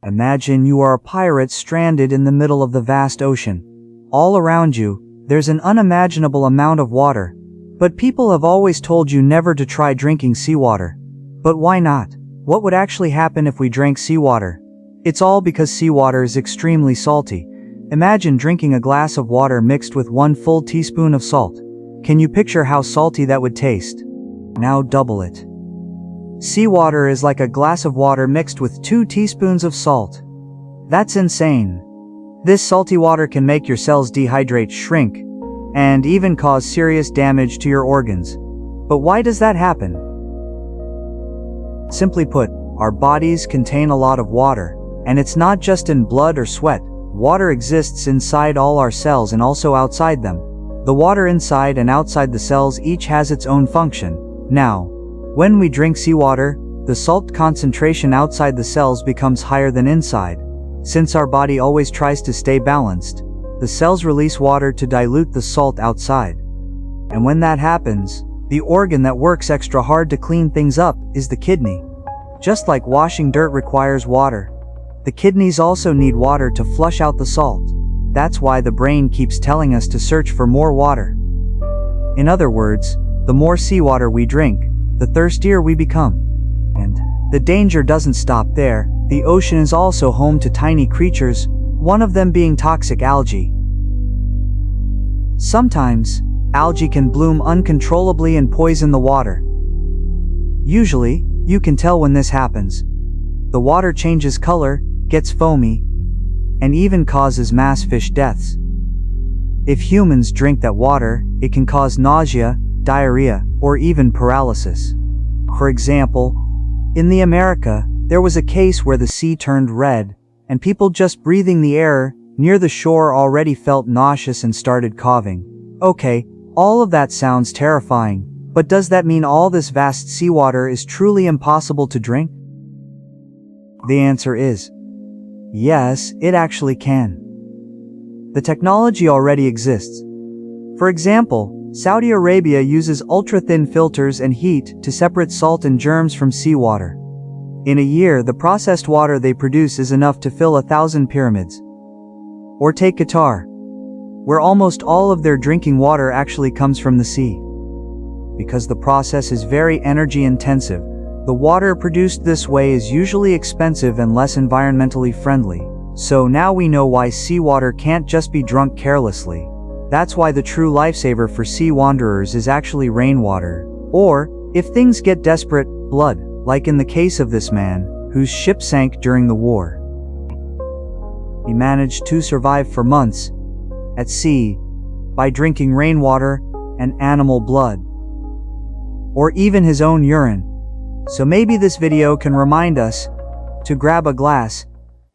Imagine you are a pirate stranded in the middle of the vast ocean. All around you, there's an unimaginable amount of water. But people have always told you never to try drinking seawater. But why not? What would actually happen if we drank seawater? It's all because seawater is extremely salty. Imagine drinking a glass of water mixed with 1 full teaspoon of salt. Can you picture how salty that would taste? Now double it. Seawater is like a glass of water mixed with 2 teaspoons of salt. That's insane. This salty water can make your cells dehydrate, shrink, and even cause serious damage to your organs. But why does that happen? Simply put, our bodies contain a lot of water, and it's not just in blood or sweat. Water exists inside all our cells and also outside them. The water inside and outside the cells each has its own function. Now, when we drink seawater, the salt concentration outside the cells becomes higher than inside. Since our body always tries to stay balanced, the cells release water to dilute the salt outside. And when that happens, the organ that works extra hard to clean things up is the kidney. Just like washing dirt requires water, the kidneys also need water to flush out the salt. That's why the brain keeps telling us to search for more water. In other words, the more seawater we drink, the thirstier we become. And the danger doesn't stop there. The ocean is also home to tiny creatures, one of them being toxic algae. Sometimes, algae can bloom uncontrollably and poison the water. Usually, you can tell when this happens. The water changes color, gets foamy, and even causes mass fish deaths. If humans drink that water, it can cause nausea, diarrhea, or even paralysis. For example, in the America, there was a case where the sea turned red, and people just breathing the air near the shore already felt nauseous and started coughing. Okay, all of that sounds terrifying, but does that mean all this vast seawater is truly impossible to drink? The answer is yes, it actually can. The technology already exists. For example, Saudi Arabia uses ultra-thin filters and heat to separate salt and germs from seawater. In a year, the processed water they produce is enough to fill 1,000 pyramids. Or take Qatar, where almost all of their drinking water actually comes from the sea. Because the process is very energy intensive, the water produced this way is usually expensive and less environmentally friendly. So now we know why seawater can't just be drunk carelessly. That's why the true lifesaver for sea wanderers is actually rainwater. Or, if things get desperate, blood, like in the case of this man, whose ship sank during the war. He managed to survive for months at sea by drinking rainwater and animal blood, or even his own urine. So maybe this video can remind us to grab a glass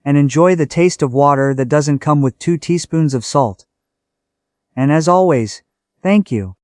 and enjoy the taste of water that doesn't come with 2 teaspoons of salt. And as always, thank you.